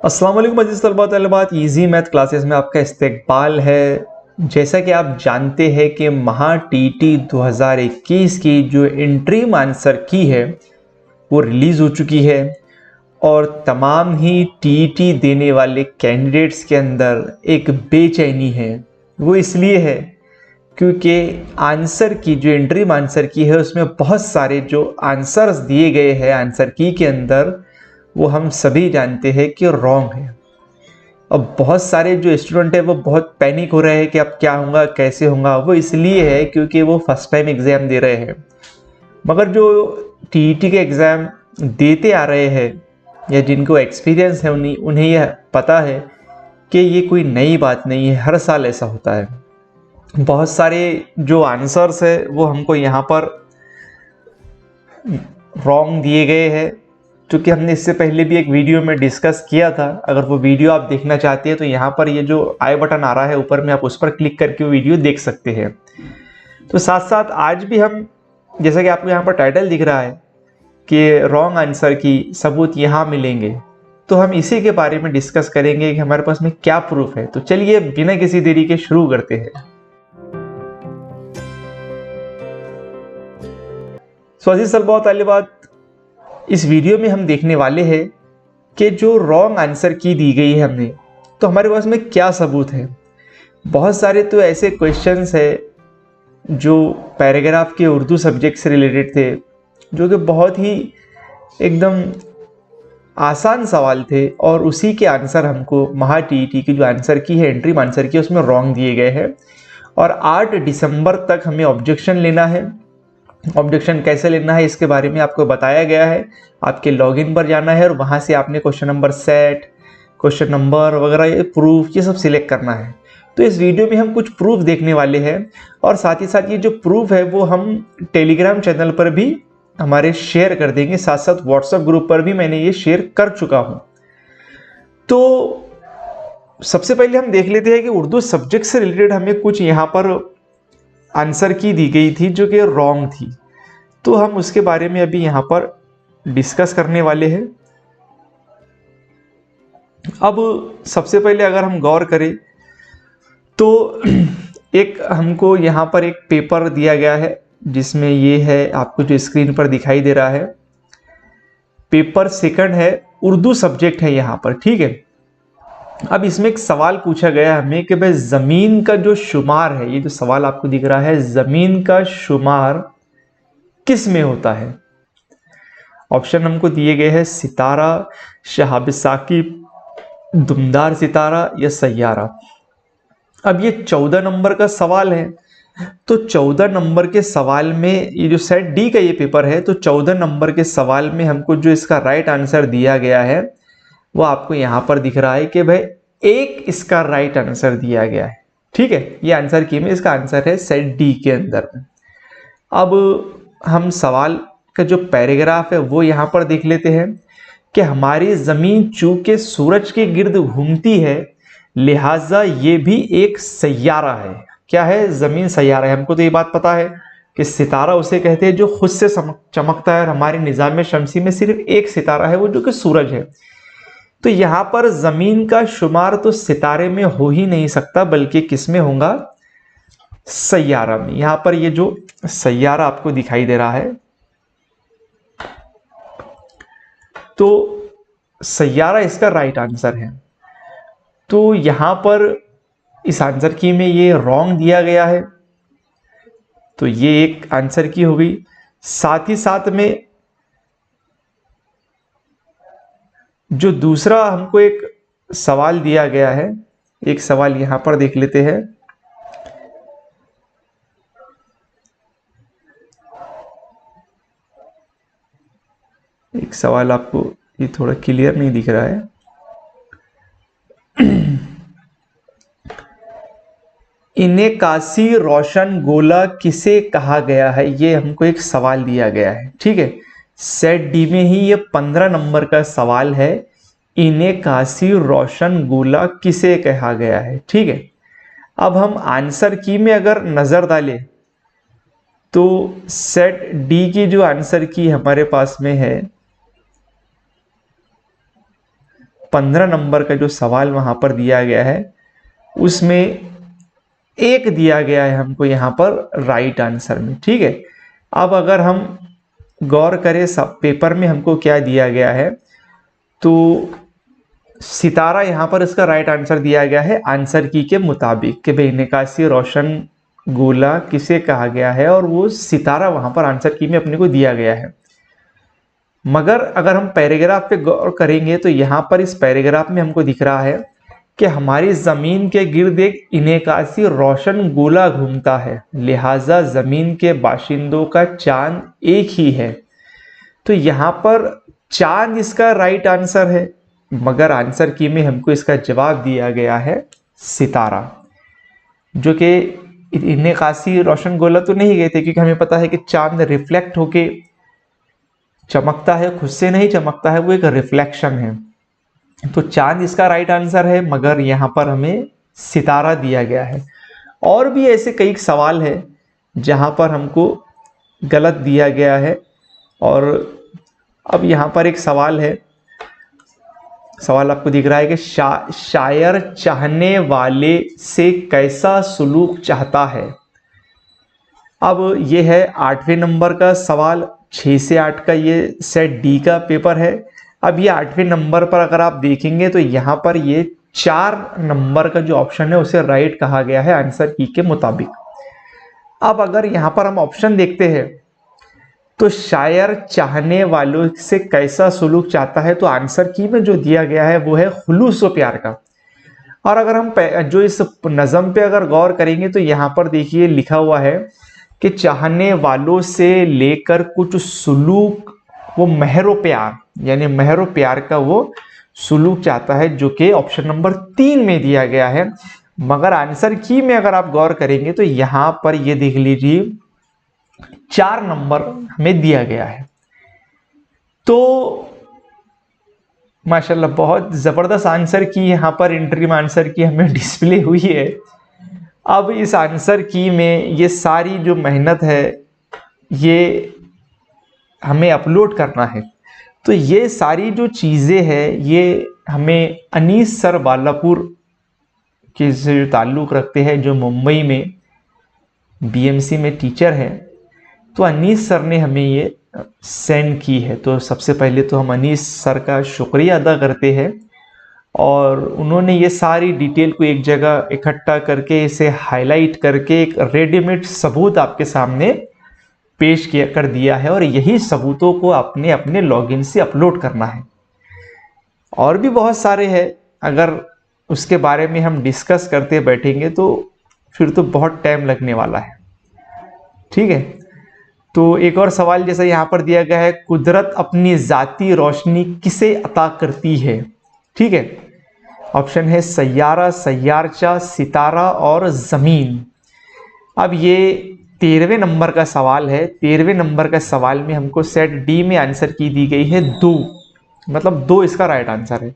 अस्सलाम वालेकुम अज़ीज़ तलबा तलबात, ईजी मैथ क्लासेस में आपका इस्तकबाल है। जैसा कि आप जानते हैं कि महा टीटी 2021 की जो इंट्रीम आंसर की है वो रिलीज़ हो चुकी है और तमाम ही टीटी देने वाले कैंडिडेट्स के अंदर एक बेचैनी है। वो इसलिए है क्योंकि आंसर की जो इंट्रीम आंसर की है उसमें बहुत सारे जो आंसर्स दिए गए हैं आंसर की के अंदर, वो हम सभी जानते हैं कि रॉन्ग है। अब बहुत सारे जो स्टूडेंट है वो बहुत पैनिक हो रहे हैं कि अब क्या होगा कैसे होगा। वो इसलिए है क्योंकि वो फर्स्ट टाइम एग्ज़ाम दे रहे हैं, मगर जो टीईटी के एग्ज़ाम देते आ रहे हैं या जिनको एक्सपीरियंस है उन्हें यह पता है कि ये कोई नई बात नहीं है, हर साल ऐसा होता है। बहुत सारे जो आंसर्स है वो हमको यहाँ पर रॉन्ग दिए गए हैं, क्योंकि हमने इससे पहले भी एक वीडियो में डिस्कस किया था। अगर वो वीडियो आप देखना चाहते हैं तो यहाँ पर ये जो आई बटन आ रहा है ऊपर में, आप उस पर क्लिक करके वो वीडियो देख सकते हैं। तो साथ साथ आज भी हम, जैसा कि आपको यहाँ पर टाइटल दिख रहा है कि रॉन्ग आंसर की सबूत यहाँ मिलेंगे, तो हम इसी के बारे में डिस्कस करेंगे कि हमारे पास में क्या प्रूफ है। तो चलिए बिना किसी देरी के शुरू करते हैं। अज़ीज़ तलबा तालिबात, इस वीडियो में हम देखने वाले हैं कि जो रॉन्ग आंसर की दी गई है हमने, तो हमारे पास में क्या सबूत है। बहुत सारे तो ऐसे क्वेश्चंस है जो पैराग्राफ के उर्दू सब्जेक्ट से रिलेटेड थे, जो कि बहुत ही एकदम आसान सवाल थे और उसी के आंसर हमको महा टीईटी की जो आंसर की है, एंट्री आंसर की, उसमें रॉन्ग दिए गए हैं। और 8 दिसंबर तक हमें ऑब्जेक्शन लेना है। ऑब्जेक्शन कैसे लेना है इसके बारे में आपको बताया गया है। आपके लॉगिन पर जाना है और वहाँ से आपने question number set, question number वगैरह, ये प्रूफ, ये सब सिलेक्ट करना है। तो इस वीडियो में हम कुछ प्रूफ देखने वाले हैं और साथ ही साथ ये जो प्रूफ है वो हम टेलीग्राम चैनल पर भी हमारे शेयर कर देंगे, साथ साथ व्हाट्सएप ग्रुप पर भी मैंने ये शेयर कर चुका हूँ। तो सबसे पहले हम देख लेते हैं कि उर्दू सब्जेक्ट से रिलेटेड हमें कुछ यहाँ पर आंसर की दी गई थी जो कि रॉन्ग थी, तो हम उसके बारे में अभी यहाँ पर डिस्कस करने वाले हैं। अब सबसे पहले अगर हम गौर करें तो एक हमको यहाँ पर एक पेपर दिया गया है जिसमें ये है, आपको जो स्क्रीन पर दिखाई दे रहा है, पेपर सेकंड है, उर्दू सब्जेक्ट है यहाँ पर, ठीक है। अब इसमें एक सवाल पूछा गया हमें कि भाई ज़मीन का जो शुमार है, ये जो सवाल आपको दिख रहा है, ज़मीन का शुमार किस में होता है। ऑप्शन हमको दिए गए हैं सितारा, शहाब साकिब, दुमदार सितारा या सैयारा। अब ये 14 नंबर का सवाल है, तो 14 नंबर के सवाल में, ये जो सेट डी का ये पेपर है, तो 14 नंबर के सवाल में हमको जो इसका राइट आंसर दिया गया है वो आपको यहाँ पर दिख रहा है कि भाई एक इसका राइट आंसर दिया गया है, ठीक है। ये आंसर की में इसका आंसर है सेट डी के अंदर में। अब हम सवाल का जो पैराग्राफ है वो यहाँ पर देख लेते हैं कि हमारी ज़मीन चूंकि सूरज के गिर्द घूमती है लिहाजा ये भी एक सैयारा है। क्या है? ज़मीन सैयारा है। हमको तो ये बात पता है कि सितारा उसे कहते हैं जो खुद से चमकता है और हमारे निज़ाम शमसी में सिर्फ एक सितारा है, वो जो कि सूरज है। तो यहाँ पर ज़मीन का शुमार तो सितारे में हो ही नहीं सकता, बल्कि किस में होगा? सैयारा में। यहाँ पर ये जो सैयारा आपको दिखाई दे रहा है, तो सैयारा इसका राइट आंसर है। तो यहाँ पर इस आंसर की में ये रॉन्ग दिया गया है, तो ये एक आंसर की हो गई। साथ ही साथ में जो दूसरा हमको एक सवाल दिया गया है, एक सवाल यहाँ पर देख लेते हैं। एक सवाल आपको ये थोड़ा क्लियर नहीं दिख रहा है। इनेकासी रोशन गोला किसे कहा गया है, ये हमको एक सवाल दिया गया है, ठीक है। सेट डी में ही ये 15 नंबर का सवाल है, इनेकासी रोशन गोला किसे कहा गया है, ठीक है। अब हम आंसर की में अगर नजर डालें तो सेट डी की जो आंसर की हमारे पास में है, 15 नंबर का जो सवाल वहां पर दिया गया है उसमें 1 दिया गया है हमको यहाँ पर राइट आंसर में। ठीक है, अब अगर हम गौर करें सब पेपर में हमको क्या दिया गया है, तो सितारा यहाँ पर इसका राइट आंसर दिया गया है आंसर की के मुताबिक कि भाई निकासी रोशन गोला किसे कहा गया है, और वो सितारा वहां पर आंसर की में अपने को दिया गया है। मगर अगर हम पैराग्राफ पे गौर करेंगे तो यहाँ पर इस पैराग्राफ में हमको दिख रहा है कि हमारी जमीन के गिर्द एक इनेकासी रोशन गोला घूमता है, लिहाजा जमीन के बाशिंदों का चांद एक ही है। तो यहाँ पर चांद इसका राइट आंसर है, मगर आंसर की में हमको इसका जवाब दिया गया है सितारा, जो कि इनेकासी रोशन गोला तो नहीं गए थे, क्योंकि हमें पता है कि चांद रिफ्लेक्ट होके चमकता है, खुद से नहीं चमकता है, वो एक रिफ्लेक्शन है। तो चांद इसका राइट आंसर है, मगर यहाँ पर हमें सितारा दिया गया है। और भी ऐसे कई सवाल है जहाँ पर हमको गलत दिया गया है। और अब यहाँ पर एक सवाल है, सवाल आपको दिख रहा है कि शायर चाहने वाले से कैसा सुलूक चाहता है। अब ये है 8वें नंबर का सवाल, 6 से 8 का ये सेट डी का पेपर है। अब ये 8वें नंबर पर अगर आप देखेंगे तो यहाँ पर ये 4 नंबर का जो ऑप्शन है उसे राइट कहा गया है आंसर की के मुताबिक। अब अगर यहाँ पर हम ऑप्शन देखते हैं तो शायर चाहने वालों से कैसा सुलूक चाहता है, तो आंसर की में जो दिया गया है वो है खुलूस व प्यार का। और अगर हम जो इस नज़म पे अगर गौर करेंगे तो यहाँ पर देखिए लिखा हुआ है कि चाहने वालों से लेकर कुछ सुलूक, वो महरो प्यार यानी महरो प्यार का वो सुलूक चाहता है, जो कि ऑप्शन नंबर 3 में दिया गया है। मगर आंसर की में अगर आप गौर करेंगे तो यहाँ पर ये देख लीजिए 4 नंबर हमें दिया गया है। तो माशाल्लाह बहुत जबरदस्त आंसर की यहाँ पर इंटरव्यू आंसर की हमें डिस्प्ले हुई है। अब इस आंसर की में ये सारी जो मेहनत है ये हमें अपलोड करना है। तो ये सारी जो चीज़ें हैं ये हमें अनीस सर बालापुर के से ताल्लुक़ रखते हैं, जो मुंबई में बीएमसी में टीचर हैं। तो अनीस सर ने हमें ये सेंड की है। तो सबसे पहले तो हम अनीस सर का शुक्रिया अदा करते हैं, और उन्होंने ये सारी डिटेल को एक जगह इकट्ठा करके इसे हाईलाइट करके एक रेडीमेड सबूत आपके सामने पेश किया कर दिया है, और यही सबूतों को आपने अपने लॉगिन से अपलोड करना है। और भी बहुत सारे हैं, अगर उसके बारे में हम डिस्कस करते बैठेंगे तो फिर तो बहुत टाइम लगने वाला है। ठीक है, तो एक और सवाल जैसा यहाँ पर दिया गया है, कुदरत अपनी ज़ाती रोशनी किसे अता करती है। ठीक है, ऑप्शन है सैयारा, सैयारचा, सितारा और ज़मीन। अब ये 13वें नंबर का सवाल है। 13वें नंबर का सवाल में हमको सेट डी में आंसर की दी गई है 2, मतलब 2 इसका राइट आंसर है,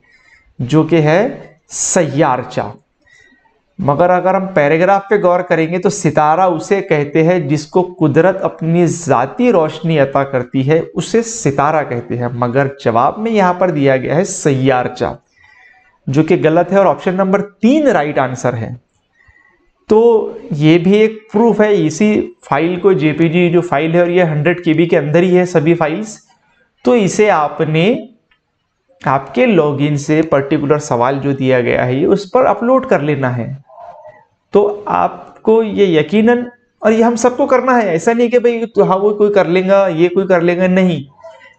जो कि है सैयारचा। मगर अगर हम पैराग्राफ पे गौर करेंगे तो सितारा उसे कहते हैं जिसको कुदरत अपनी ज़ाती रोशनी अता करती है, उसे सितारा कहते हैं। मगर जवाब में यहाँ पर दिया गया है सैयारचा, जो कि गलत है, और ऑप्शन नंबर 3 राइट आंसर है। तो ये भी एक प्रूफ है। इसी फाइल को जेपीजी जो फाइल है, और ये 100 KB के अंदर ही है सभी फाइल्स। तो इसे आपने आपके लॉगिन से पर्टिकुलर सवाल जो दिया गया है उस पर अपलोड कर लेना है। तो आपको ये यकीनन, और ये हम सबको करना है, ऐसा नहीं कि भाई तो हाँ वो कोई कर लेगा ये कोई कर लेगा, नहीं।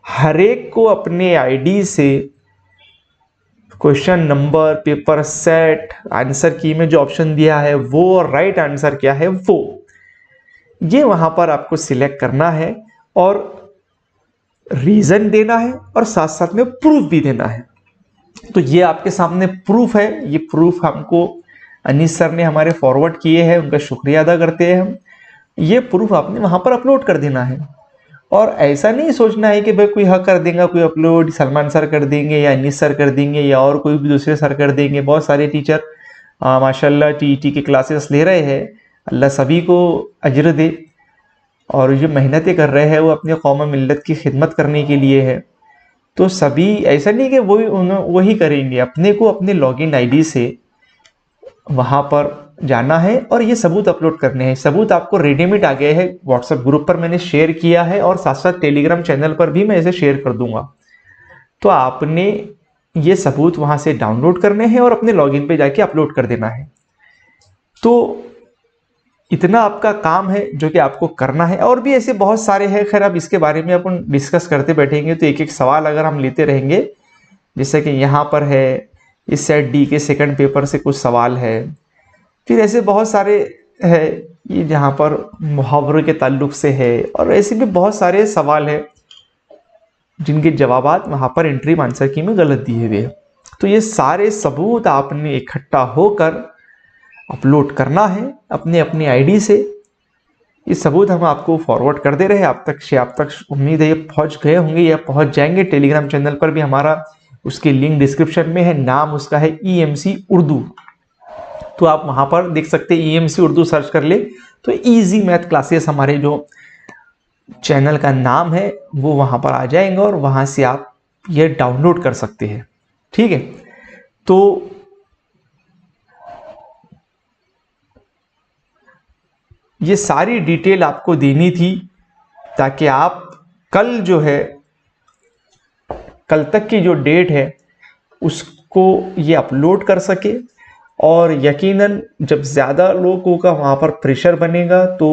हर एक को अपने आईडी से question number, paper set, answer की में जो ऑप्शन दिया है वो, और राइट आंसर क्या है वो, ये वहां पर आपको सिलेक्ट करना है और रीजन देना है, और साथ साथ में प्रूफ भी देना है। तो ये आपके सामने प्रूफ है। ये प्रूफ हमको अनीस सर ने हमारे फॉरवर्ड किए हैं, उनका शुक्रिया अदा करते हैं हम। ये प्रूफ आपने वहां पर अपलोड कर देना है, और ऐसा नहीं सोचना है कि भाई कोई हक कर देगा, कोई अपलोड सलमान सर कर देंगे या अनीस सर कर देंगे या और कोई भी दूसरे सर कर देंगे। बहुत सारे टीचर माशाल्लाह टीईटी के क्लासेस ले रहे हैं, अल्लाह सभी को अजर दे, और जो मेहनतें कर रहे हैं वो अपने कौम मिल्लत की खिदमत करने के लिए है। तो सभी ऐसा नहीं कि वही करेंगे, अपने को अपने लॉगिन आईडी से वहाँ पर जाना है और ये सबूत अपलोड करने हैं। सबूत आपको रेडीमेड आ गया है, व्हाट्सएप ग्रुप पर मैंने शेयर किया है और साथ साथ टेलीग्राम चैनल पर भी मैं इसे शेयर कर दूंगा। तो आपने ये सबूत वहाँ से डाउनलोड करने हैं और अपने लॉगिन पे जाके अपलोड कर देना है। तो इतना आपका काम है जो कि आपको करना है, और भी ऐसे बहुत सारे हैं। खैर अब इसके बारे में अपन डिस्कस करते बैठेंगे तो एक एक सवाल अगर हम लेते रहेंगे, जैसे कि यहाँ पर है इस सेट डी के सेकंड पेपर से कुछ सवाल है, फिर ऐसे बहुत सारे है ये जहाँ पर मुहावरे के ताल्लुक से है, और ऐसे भी बहुत सारे सवाल है जिनके जवाबात वहाँ पर एंट्री आंसर की में गलत दिए हुए हैं। तो ये सारे सबूत आपने इकट्ठा होकर अपलोड करना है अपने अपनी आईडी से। ये सबूत हम आपको फॉरवर्ड कर दे रहे हैं, आप तक उम्मीद है ये पहुंच गए होंगे या पहुंच जाएंगे। टेलीग्राम चैनल पर भी हमारा उसकी लिंक डिस्क्रिप्शन में है, नाम उसका है EMC उर्दू, तो आप वहां पर देख सकते हैं। EMC उर्दू सर्च कर ले तो इजी मैथ क्लासेस हमारे जो चैनल का नाम है वो वहां पर आ जाएंगे और वहां से आप ये डाउनलोड कर सकते हैं। ठीक है, तो ये सारी डिटेल आपको देनी थी ताकि आप कल जो है, कल तक की जो डेट है उसको ये अपलोड कर सके। और यकीनन जब ज़्यादा लोगों का वहाँ पर प्रेशर बनेगा तो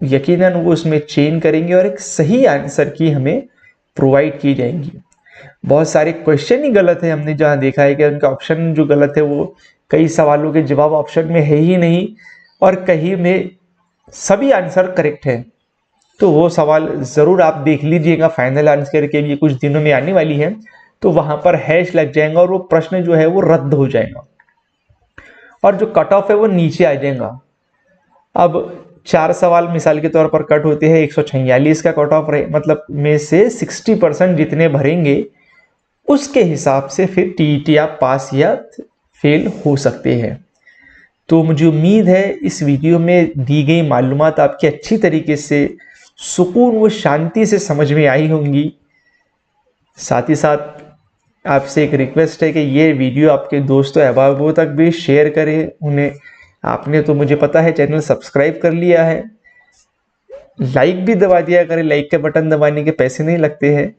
यकीनन वो उसमें चेंज करेंगे और एक सही आंसर की हमें प्रोवाइड की जाएंगी। बहुत सारे क्वेश्चन ही गलत है, हमने जहाँ देखा है कि उनका ऑप्शन जो गलत है वो कई सवालों के जवाब ऑप्शन में है ही नहीं, और कहीं में सभी आंसर करेक्ट है। तो वो सवाल ज़रूर आप देख लीजिएगा, फाइनल आंसर के लिए कुछ दिनों में आने वाली है, तो वहाँ पर हैश लग जाएगा और वो प्रश्न जो है वो रद्द हो जाएगा और जो कट ऑफ है वो नीचे आ जाएगा। अब 4 सवाल मिसाल के तौर पर कट होते हैं, 146 का कट ऑफ रहे, मतलब में से 60% जितने भरेंगे उसके हिसाब से फिर TET आप पास या फेल हो सकते हैं। तो मुझे उम्मीद है इस वीडियो में दी गई मालूमात आपकी अच्छी तरीके से सुकून व शांति से समझ में आई होंगी। साथ ही साथ आपसे एक रिक्वेस्ट है कि ये वीडियो आपके दोस्तों अहबाबों तक भी शेयर करें उन्हें। आपने तो मुझे पता है चैनल सब्सक्राइब कर लिया है, लाइक भी दबा दिया करें, लाइक के बटन दबाने के पैसे नहीं लगते हैं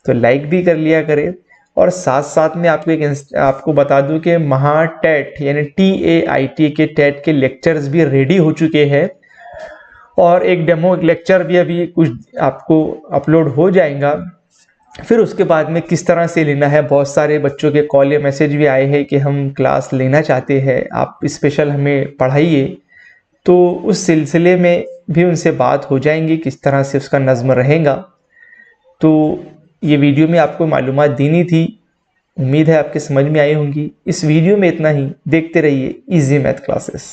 तो लाइक भी कर लिया करें। और साथ साथ में आपको बता दूं कि महा टेट यानी TAIT के टेट के लेक्चर्स भी रेडी हो चुके हैं और एक डेमो लेक्चर भी अभी कुछ आपको अपलोड हो जाएगा। फिर उसके बाद में किस तरह से लेना है, बहुत सारे बच्चों के कॉल या मैसेज भी आए हैं कि हम क्लास लेना चाहते हैं, आप स्पेशल हमें पढ़ाइए। तो उस सिलसिले में भी उनसे बात हो जाएंगी किस तरह से उसका नज़्म रहेगा। तो ये वीडियो में आपको मालूमात देनी थी, उम्मीद है आपके समझ में आई होंगी। इस वीडियो में इतना ही, देखते रहिए इजी मैथ क्लासेस।